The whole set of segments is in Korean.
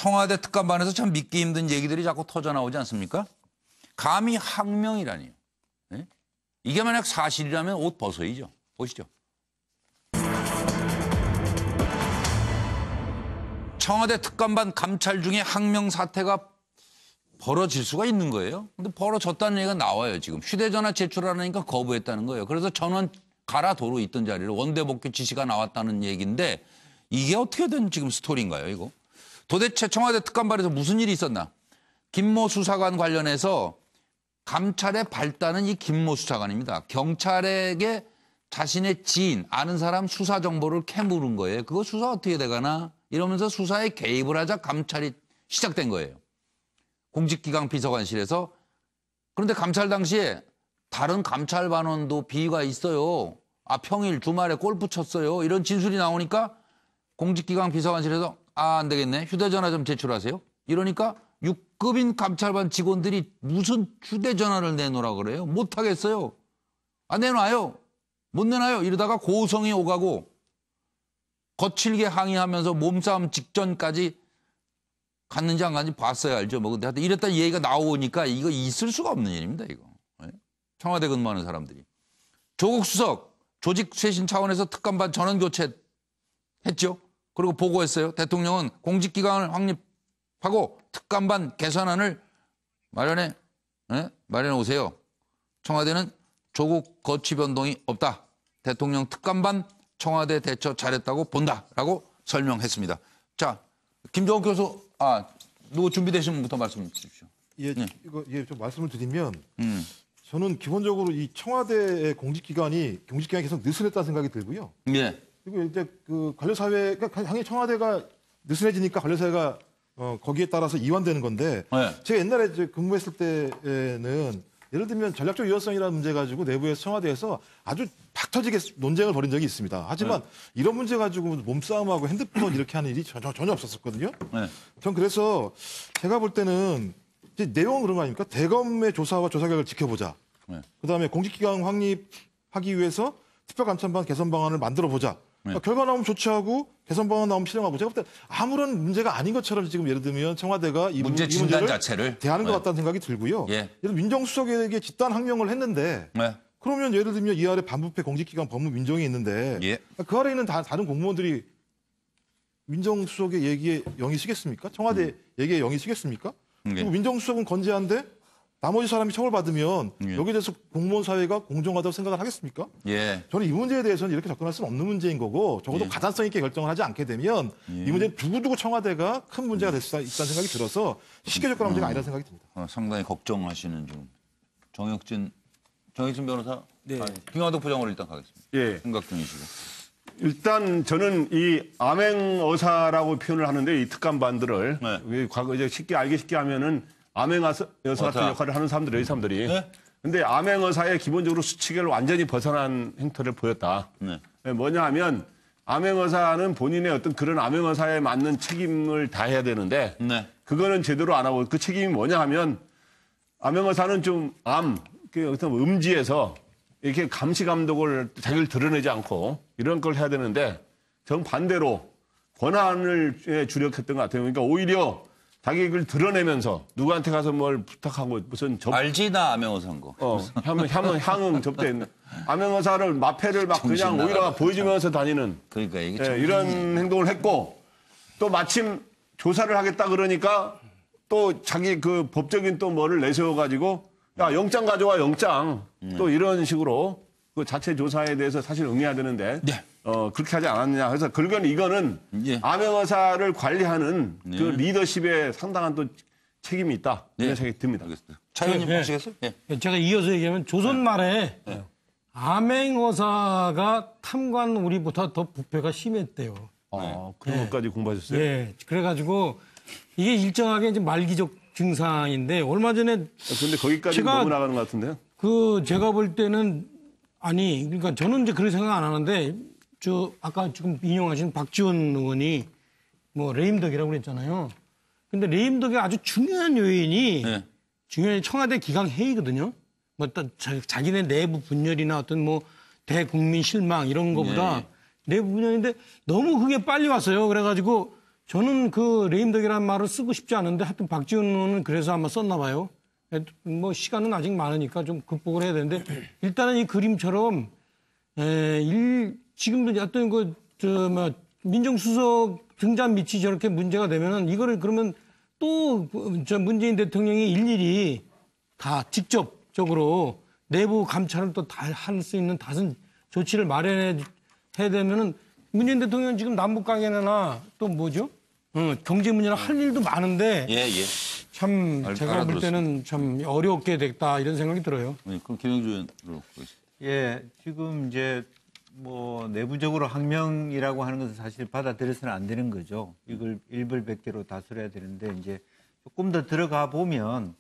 청와대 특감반에서 참 믿기 힘든 얘기들이 자꾸 터져나오지 않습니까? 감히 항명이라니요. 네? 이게 만약 사실이라면 옷 벗어야죠. 보시죠. 청와대 특감반 감찰 중에 항명 사태가 벌어질 수가 있는 거예요. 근데 벌어졌다는 얘기가 나와요, 지금. 휴대전화 제출하니까 거부했다는 거예요. 그래서 전원 가라도로 있던 자리를 원대복귀 지시가 나왔다는 얘기인데 이게 어떻게 된 지금 스토리인가요, 이거? 도대체 청와대 특감반에서 무슨 일이 있었나? 김모 수사관 관련해서 감찰에 발단은 이 김모 수사관입니다. 경찰에게 자신의 지인, 아는 사람 수사 정보를 캐물은 거예요. 그거 수사 어떻게 돼가나? 이러면서 수사에 개입을 하자 감찰이 시작된 거예요. 공직기강 비서관실에서. 그런데 감찰 당시에 다른 감찰반원도 비위가 있어요. 평일 주말에 골프 쳤어요. 이런 진술이 나오니까 공직기강 비서관실에서 안 되겠네. 휴대전화 좀 제출하세요. 이러니까 6급인 감찰반 직원들이 무슨 휴대전화를 내놓으라 그래요. 못하겠어요. 내놔요. 못 내놔요. 이러다가 고성이 오가고 거칠게 항의하면서 몸싸움 직전까지 갔는지 안 갔는지 봤어야 알죠. 근데 하여튼 이랬다는 얘기가 나오니까 이거 있을 수가 없는 일입니다, 이거. 청와대 근무하는 사람들이. 조국 수석 조직 쇄신 차원에서 특감반 전원 교체했죠. 그리고 보고했어요. 대통령은 공직기강을 확립하고 특감반 개선안을 마련해 오세요. 청와대는 조국 거취 변동이 없다. 대통령 특감반 청와대 대처 잘했다고 본다라고 설명했습니다. 자, 김종욱 교수, 누구 준비되신 분부터 말씀 주십시오. 예, 이거 좀 말씀을 드리면 저는 기본적으로 이 청와대의 공직기관이 계속 느슨했다는 생각이 들고요. 예. 그리고 이제 그 관료사회가 당연히 청와대가 느슨해지니까 관료사회가 거기에 따라서 이완되는 건데 제가 옛날에 이제 근무했을 때는 예를 들면 전략적 유연성이라는 문제 가지고 내부에서 청와대에서 아주 박터지게 논쟁을 벌인 적이 있습니다. 하지만 이런 문제 가지고 몸싸움하고 핸드폰 이렇게 하는 일이 전혀 없었거든요. 전 그래서 제가 볼 때는 이제 내용은 그런 거 아닙니까? 대검의 조사와 조사 결과를 지켜보자. 그다음에 공직기강 확립하기 위해서 특별감찰반 개선 방안을 만들어보자. 그러니까 결과 나오면 조치하고 개선 방안 나오면 실행하고. 제가 볼 때 아무런 문제가 아닌 것처럼 지금 예를 들면 청와대가 이 문제를 자체를 대하는 것 같다는 생각이 들고요. 예를 들면 민정수석에게 집단 항명을 했는데 그러면 예를 들면 이 아래 반부패 공직기강 법무민정이 있는데 그 아래 있는 다른 공무원들이 민정수석의 얘기에 영이 쓰겠습니까? 청와대 얘기에 영이 쓰겠습니까? 그리고 민정수석은 건재한데 나머지 사람이 처벌받으면 여기에 대해서 공무원 사회가 공정하다고 생각을 하겠습니까? 저는 이 문제에 대해서는 이렇게 접근할 수는 없는 문제인 거고 적어도 가산성 있게 결정을 하지 않게 되면 이 문제는 두고두고 청와대가 큰 문제가 될 수 있다는 생각이 들어서 쉽게 접근할 문제가 아니라는 생각이 듭니다. 상당히 걱정하시는 중. 정혁진 변호사, 김광덕 부장으로 일단 가겠습니다. 생각 중이시고. 일단 저는 이 암행어사라고 표현을 하는데 이 특감반들을 과거 이제 쉽게 하면은 암행여사 같은 역할을 하는 사람들이에요, 이 사람들이. 근데 암행어사의 기본적으로 수칙을 완전히 벗어난 행태를 보였다. 뭐냐 하면 암행어사는 본인의 어떤 그런 암행어사에 맞는 책임을 다해야 되는데 그거는 제대로 안 하고 그 책임이 뭐냐 하면 암행어사는 좀 어떤 음지에서 이렇게 감시 감독을 자기를 드러내지 않고 이런 걸 해야 되는데 정반대로 권한을 주력했던 것 같아요. 그러니까 오히려 자기 걸 드러내면서 누구한테 가서 뭘 부탁하고 무슨 알지 나 암행어사인 거. 향응 접대. 암행어사를 마패를 막 그냥 오히려 보여주면서 다니는. 그러니까 이게 이런 행동을 했고 또 마침 조사를 하겠다 그러니까 또 자기 그 법적인 또 뭐를 내세워가지고 야 영장 가져와 영장. 또 이런 식으로 그 자체 조사에 대해서 사실 응해야 되는데. 그렇게 하지 않았느냐. 그래서 결국은 이거는 암행어사를 관리하는 그 리더십에 상당한 또 책임이 있다. 이런 생각이 듭니다. 차 의원님 하시겠어요? 제가 이어서 얘기하면 조선 말에 암행어사가 탐관 우리보다 더 부패가 심했대요. 그런 것까지 공부하셨어요? 그래가지고 이게 일정하게 이제 말기적 증상인데 얼마 전에 근데 거기까지 너무 나가는 것 같은데요? 제가 볼 때는 그러니까 저는 이제 그런 생각 안 하는데 아까 지금 인용하신 박지원 의원이 레임덕이라고 그랬잖아요. 근데 레임덕의 아주 중요한 요인이 청와대 기강 회의거든요. 자기네 내부 분열이나 어떤 대국민 실망 이런 거보다 내부 분열인데 너무 그게 빨리 왔어요. 그래가지고 저는 그 레임덕이라는 말을 쓰고 싶지 않은데 하여튼 박지원 의원은 그래서 아마 썼나 봐요. 뭐 시간은 아직 많으니까 좀 극복을 해야 되는데 일단은 이 그림처럼 지금도 어떤 민정수석 등잔 밑이 저렇게 문제가 되면은 이거를 그러면 또 저 문재인 대통령이 일일이 다 직접적으로 내부 감찰을 또 다 할 수 있는 다른 조치를 마련해야 되면은 문재인 대통령은 지금 남북 관계나 또 뭐죠? 경제 문제나 할 일도 많은데 예. 참 제가 볼 때는 참 어렵게 됐다 이런 생각이 들어요. 네, 그럼 김영주 의원으로 보겠습니다. 예, 지금 이제 뭐 내부적으로 항명이라고 하는 것은 사실 받아들여서는 안 되는 거죠. 이걸 일벌백계로 다스려야 되는데 이제 조금 더 들어가 보면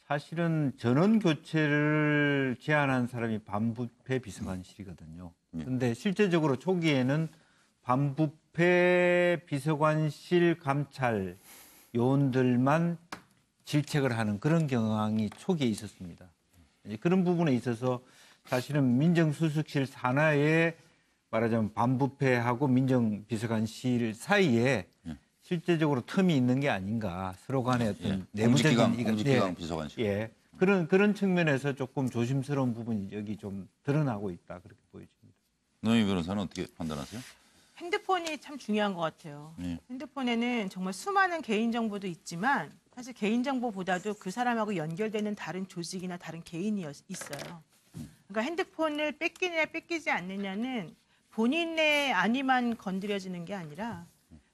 사실은 전원 교체를 제안한 사람이 반부패 비서관실이거든요. 그런데 실제적으로 초기에는 반부패 비서관실 감찰 요원들만 질책을 하는 그런 경향이 초기에 있었습니다. 이제 그런 부분에 있어서 사실은 민정수석실 산하에 말하자면 반부패하고 민정비서관실 사이에 실제적으로 틈이 있는 게 아닌가. 서로 간의 어떤 내부적인 공직기강 비서관실. 예. 그런 측면에서 조금 조심스러운 부분이 여기 좀 드러나고 있다. 그렇게 보여집니다. 노영희 변호사는 어떻게 판단하세요? 핸드폰이 참 중요한 것 같아요. 네. 핸드폰에는 정말 수많은 개인정보도 있지만 사실 개인정보보다도 그 사람하고 연결되는 다른 조직이나 다른 개인이 있어요. 그러니까 핸드폰을 뺏기느냐 뺏기지 않느냐는 본인의 안위만 건드려지는 게 아니라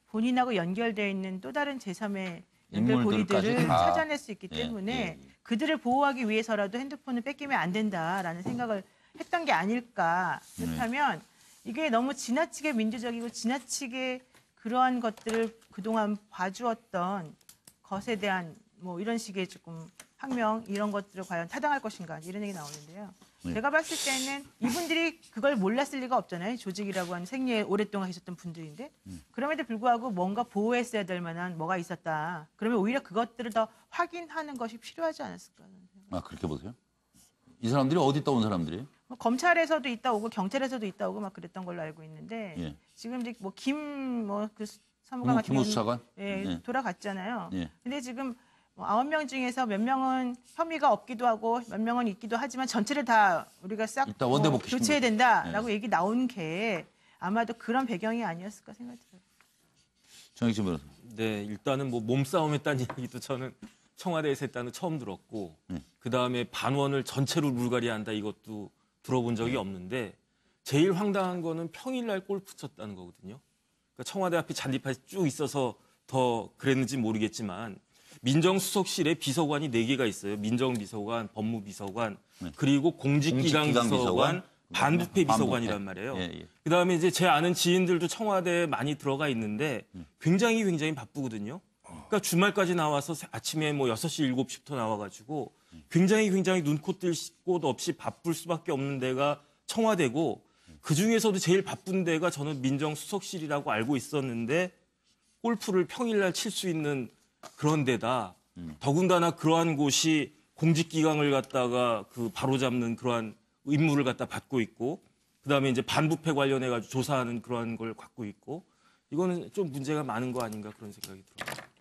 본인하고 연결되어 있는 또 다른 제3의 연결고리들을 인물들까지 다. 찾아낼 수 있기 때문에 그들을 보호하기 위해서라도 핸드폰을 뺏기면 안 된다라는 생각을 했던 게 아닐까. 그렇다면 이게 너무 지나치게 민주적이고 지나치게 그러한 것들을 그동안 봐주었던 것에 대한 뭐 이런 식의 조금 항명 이런 것들을 과연 타당할 것인가 이런 얘기 나오는데요. 제가 봤을 때는 이분들이 그걸 몰랐을 리가 없잖아요. 조직이라고 하는 생리에 오랫동안 계셨던 분들인데 그럼에도 불구하고 뭔가 보호했어야 될 만한 뭐가 있었다. 그러면 오히려 그것들을 더 확인하는 것이 필요하지 않았을까. 아, 그렇게 보세요? 이 사람들이 어디 있다 온 사람들이에요? 뭐 검찰에서도 있다 오고 경찰에서도 있다 오고 막 그랬던 걸로 알고 있는데 예. 지금 이제 뭐 김 뭐 그 사무관 같은 김호수 차관? 예, 예. 돌아갔잖아요. 예. 근데 지금 뭐 9명 중에서 몇 명은 혐의가 없기도 하고 몇 명은 있기도 하지만 전체를 다 우리가 싹 일단 원대복귀 교체해야 신고. 된다라고 얘기 나온 게 아마도 그런 배경이 아니었을까 생각이 들어요. 정익진 변호사. 네, 일단은 뭐 몸싸움 했다는 얘기도 저는 청와대에서 했다는 처음 들었고, 그 다음에 반원을 전체로 물갈이한다 이것도 들어본 적이 없는데, 제일 황당한 거는 평일날 골프 쳤다는 거거든요. 그러니까 청와대 앞에 잔디밭이 쭉 있어서 더 그랬는지 모르겠지만, 민정수석실에 비서관이 4개가 있어요. 민정비서관, 법무비서관, 그리고 공직기강 비서관, 반부패 비서관이란 말이에요. 예. 그다음에 이제 제 아는 지인들도 청와대에 많이 들어가 있는데 굉장히 바쁘거든요. 그러니까 주말까지 나와서 아침에 뭐 6시, 7시부터 나와가지고 굉장히 눈, 코, 뜰 곳 없이 바쁠 수밖에 없는 데가 청와대고 그중에서도 제일 바쁜 데가 저는 민정수석실이라고 알고 있었는데 골프를 평일날 칠 수 있는 그런 데다 더군다나 그러한 곳이 공직기강을 갖다가 그 바로잡는 그러한 임무를 갖다 받고 있고 그다음에 이제 반부패 관련해 가지고 조사하는 그러한 걸 갖고 있고 이거는 좀 문제가 많은 거 아닌가 그런 생각이 들어요.